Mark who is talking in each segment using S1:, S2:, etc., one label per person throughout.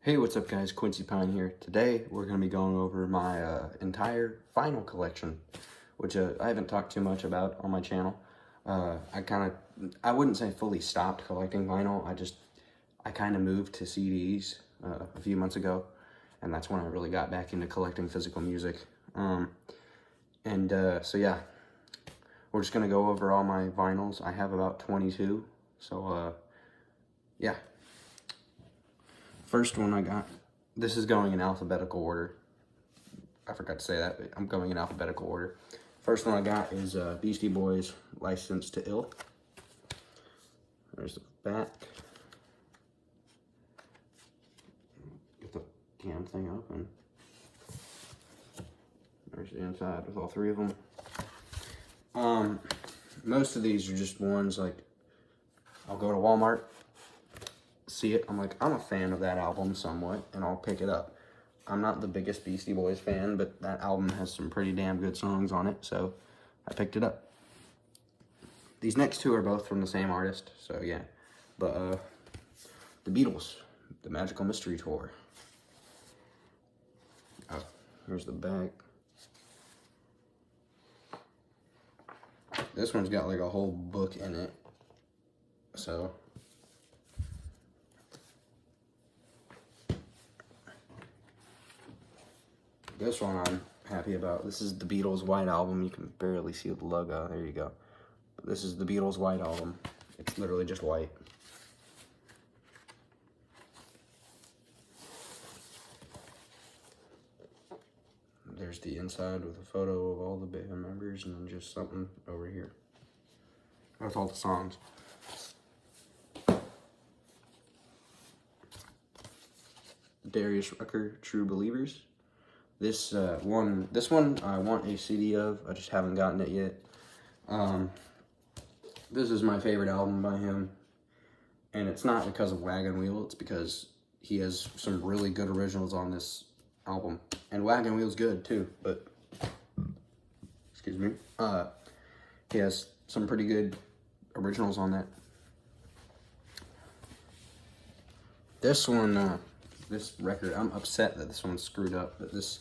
S1: Hey, what's up guys? Quincy Pine here. Today we're going to be going over my entire vinyl collection, which I haven't talked too much about on my channel. I wouldn't say fully stopped collecting vinyl. I kind of moved to CDs a few months ago, and that's when I really got back into collecting physical music. So yeah, we're just going to go over all my vinyls. I have about 22, so yeah. First one I got, this is going in alphabetical order. I forgot to say that, but I'm going in alphabetical order. First one I got is Beastie Boys, License to Ill. There's the back. Get the damn thing open. There's the inside with all three of them. Most of these are just ones like, I'll go to Walmart, see it, I'm like, I'm a fan of that album somewhat, and I'll pick it up. I'm not the biggest Beastie Boys fan, but that album has some pretty damn good songs on it, so I picked it up. These next two are both from the same artist, so yeah. But, the Beatles, The Magical Mystery Tour. Oh, here's the back. This one's got like a whole book in it, so this one I'm happy about. This is the Beatles White Album. You can barely see the logo. There you go. But this is the Beatles White Album. It's literally just white. There's the inside with a photo of all the band members and then just something over here. That's all the songs. Darius Rucker, True Believers. This one I want a CD of. I just haven't gotten it yet. This is my favorite album by him, and it's not because of Wagon Wheel. It's because he has some really good originals on this album, and Wagon Wheel's good too. But excuse me, he has some pretty good originals on that. This one, this record, I'm upset that this one's screwed up, but this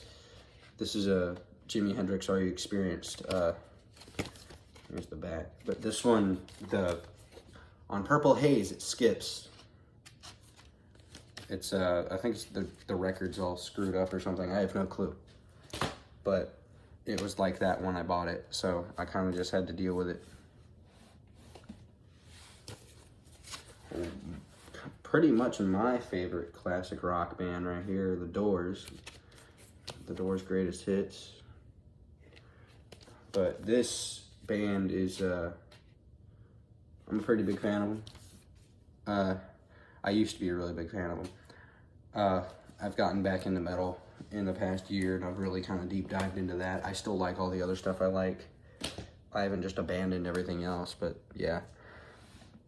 S1: is a Jimi Hendrix Are You Experienced? Here's the back. But this one, on Purple Haze, it skips. It's, I think it's the record's all screwed up or something. I have no clue. But it was like that when I bought it, so I kind of just had to deal with it. Pretty much my favorite classic rock band right here, The Doors. The Doors' greatest hits. But this band is, I'm a pretty big fan of them. I used to be a really big fan of them. I've gotten back into metal in the past year, and I've really kind of deep dived into that. I still like all the other stuff I like. I haven't just abandoned everything else, but yeah.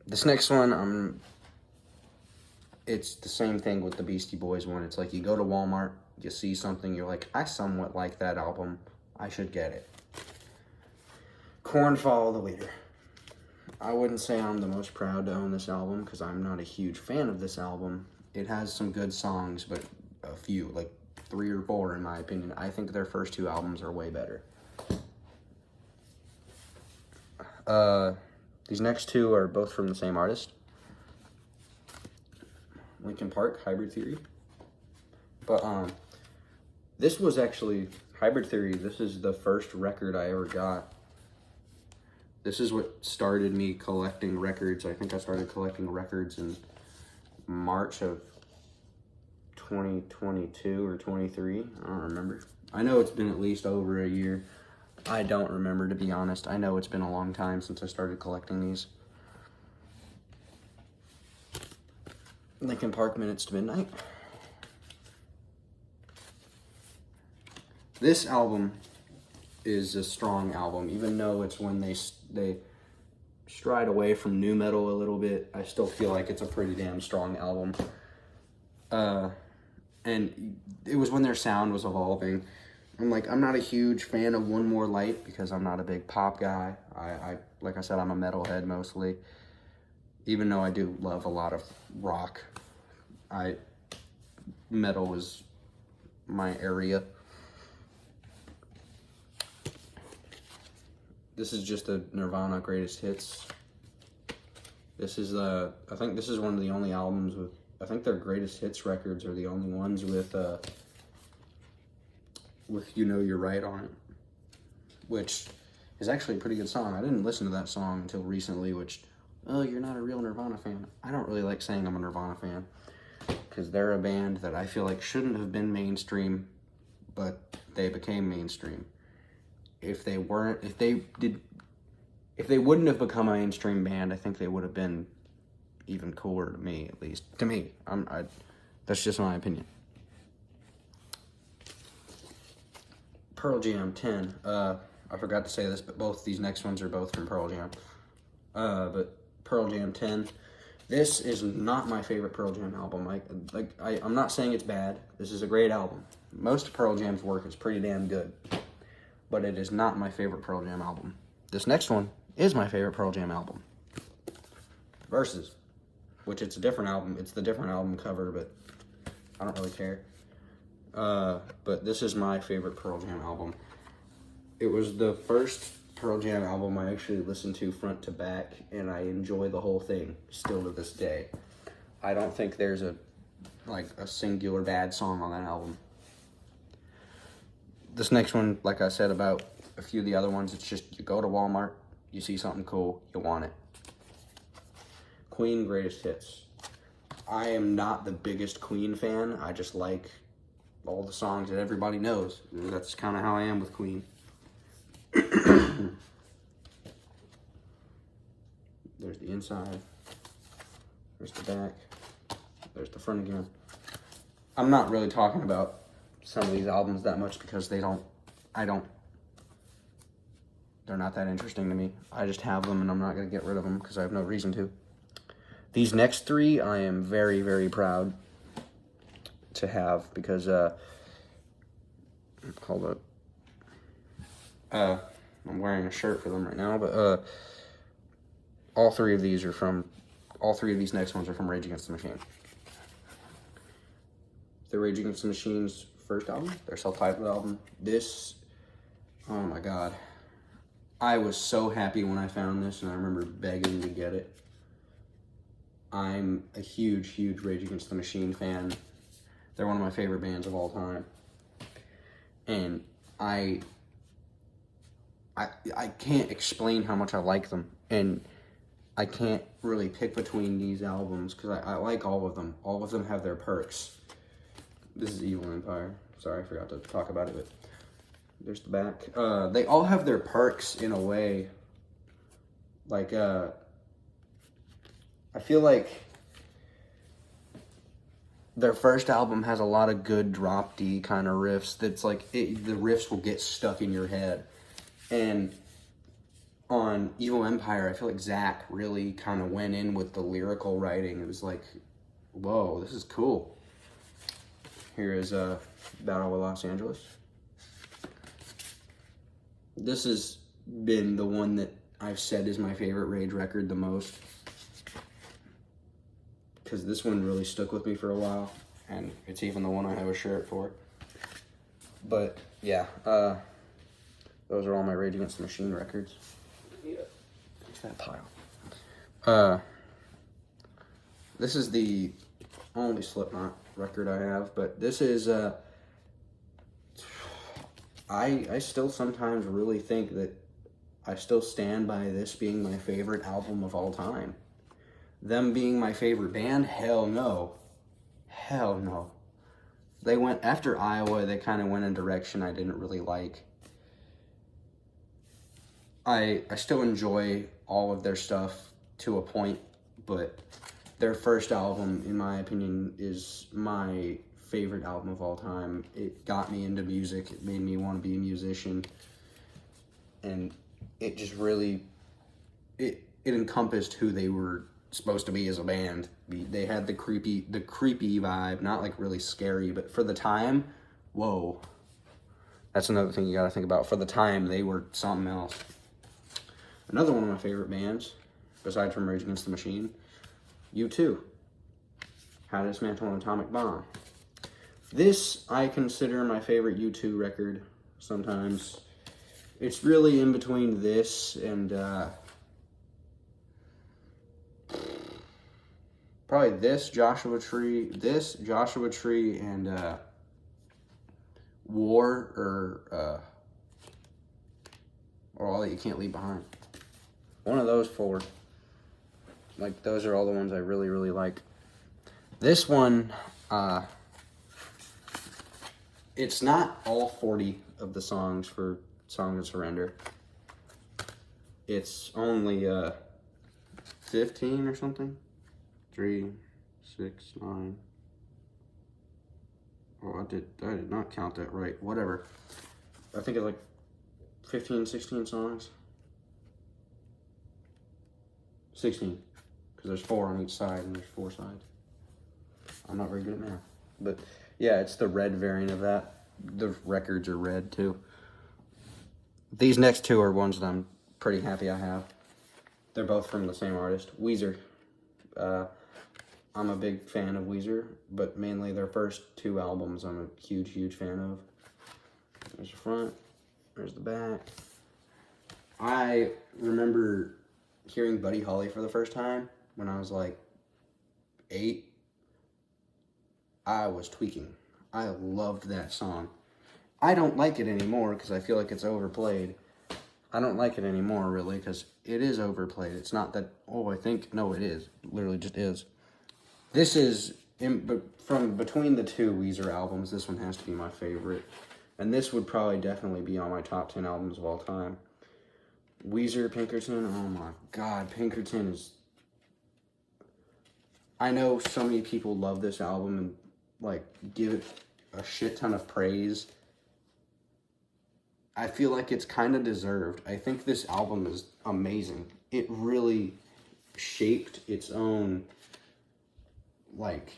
S1: This next one, it's the same thing with the Beastie Boys one. It's like you go to Walmart, you see something, you're like, I somewhat like that album, I should get it. Korn, Follow the Leader. I wouldn't say I'm the most proud to own this album because I'm not a huge fan of this album. It has some good songs, but a few, like 3 or 4 in my opinion. I think their first 2 albums are way better. These next 2 are both from the same artist. Linkin Park, Hybrid Theory. But this was actually, Hybrid Theory, this is the first record I ever got. This is what started me collecting records. I think I started collecting records in March of 2022 or 23. I don't remember. I know it's been at least over a year. I don't remember, to be honest. I know it's been a long time since I started collecting these. Linkin Park, Minutes to Midnight. This album is a strong album, even though it's when they stride away from nu metal a little bit. I still feel like it's a pretty damn strong album. And it was when their sound was evolving. I'm not a huge fan of One More Light because I'm not a big pop guy. Like I said, I'm a metalhead mostly. Even though I do love a lot of rock, metal is my area. This is just a Nirvana greatest hits. This is I think this is one of the only albums with, I think their greatest hits records are the only ones with You Know You're Right on it, which is actually a pretty good song. I didn't listen to that song until recently, which, oh, you're not a real Nirvana fan. I don't really like saying I'm a Nirvana fan, because they're a band that I feel like shouldn't have been mainstream, but they became mainstream. If they wouldn't have become a mainstream band, I think they would have been even cooler to me, at least. To me. That's just my opinion. Pearl Jam 10. I forgot to say this, but both these next ones are both from Pearl Jam. But Pearl Jam 10. This is not my favorite Pearl Jam album. I'm not saying it's bad. This is a great album. Most of Pearl Jam's work is pretty damn good. But it is not my favorite Pearl Jam album. This next one is my favorite Pearl Jam album. Versus, which it's a different album. It's the different album cover, but I don't really care. But this is my favorite Pearl Jam album. It was the first Pearl Jam album I actually listened to front to back, and I enjoy the whole thing still to this day. I don't think there's a singular bad song on that album. This next one, like I said about a few of the other ones, it's just you go to Walmart, you see something cool, you want it. Queen Greatest Hits. I am not the biggest Queen fan. I just like all the songs that everybody knows. That's kind of how I am with Queen. There's the inside. There's the back. There's the front again. I'm not really talking about some of these albums that much because they're not that interesting to me. I just have them and I'm not going to get rid of them because I have no reason to. These next three I am very, very proud to have because, I'm wearing a shirt for them right now, but all three of these next ones are from Rage Against the Machine. The Rage Against the Machine's first album, their self-titled album. This, oh my god. I was so happy when I found this, and I remember begging to get it. I'm a huge, huge Rage Against the Machine fan. They're one of my favorite bands of all time. And I can't explain how much I like them. And I can't really pick between these albums, because I like all of them. All of them have their perks. This is Evil Empire. Sorry, I forgot to talk about it, but there's the back. They all have their perks in a way. Like, I feel like their first album has a lot of good drop D kind of riffs that's like, the riffs will get stuck in your head. And on Evil Empire, I feel like Zach really kind of went in with the lyrical writing. It was like, whoa, this is cool. Here is Battle of Los Angeles. This has been the one that I've said is my favorite Rage record the most, because this one really stuck with me for a while, and it's even the one I have a shirt for. But yeah, those are all my Rage Against the Machine records. Yeah. Fix that pile. This is the only Slipknot record I have, but this is I still sometimes really think that I still stand by this being my favorite album of all time. Them being my favorite band? Hell no. Hell no. They went, after Iowa, they kind of went in a direction I didn't really like. I still enjoy all of their stuff to a point, but their first album, in my opinion, is my favorite album of all time. It got me into music. It made me want to be a musician. And it just really, it encompassed who they were supposed to be as a band. They had the creepy vibe, not like really scary, but for the time, whoa. That's another thing you gotta think about. For the time, they were something else. Another one of my favorite bands, besides from Rage Against the Machine, U2. How to Dismantle an Atomic Bomb. This I consider my favorite U2 record sometimes. It's really in between this and probably this Joshua Tree, and War or All That You Can't Leave Behind. One of those four. Like, those are all the ones I really, really like. This one, it's not all 40 of the songs for Song of Surrender. It's only 15 or something. 3, 6, 9. Oh, I did not count that right. Whatever. I think it's like 15, 16 songs. 16. Because there's 4 on each side and there's 4 sides. I'm not very good at math. But yeah, it's the red variant of that. The records are red too. These next 2 are ones that I'm pretty happy I have. They're both from the same artist, Weezer. I'm a big fan of Weezer, but mainly their first 2 albums I'm a huge, huge fan of. There's the front, there's the back. I remember hearing Buddy Holly for the first time when I was like 8. I was tweaking. I loved that song. I don't like it anymore because I feel like it's overplayed. I don't like it anymore, really, because it is overplayed. It's not that, I think, no, it is. It literally just is. This is, from between the 2 Weezer albums, this one has to be my favorite. And this would probably definitely be on my top 10 albums of all time. Weezer, Pinkerton, oh my God, Pinkerton is... I know so many people love this album and, like, give it a shit ton of praise. I feel like it's kind of deserved. I think this album is amazing. It really shaped its own, like,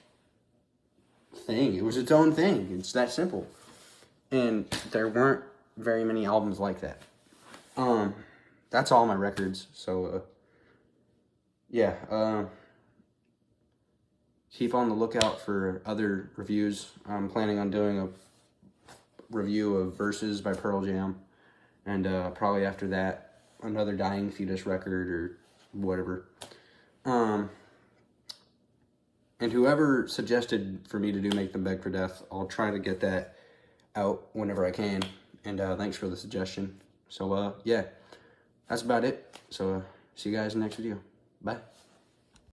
S1: thing. It was its own thing. It's that simple. And there weren't very many albums like that. That's all my records. So, yeah. Keep on the lookout for other reviews. I'm planning on doing a review of Verses by Pearl Jam, and probably after that another Dying Fetus record or whatever. And whoever suggested for me to do Make Them Beg for Death, I'll try to get that out whenever I can. And thanks for the suggestion. So yeah, that's about it. So see you guys in the next video. Bye.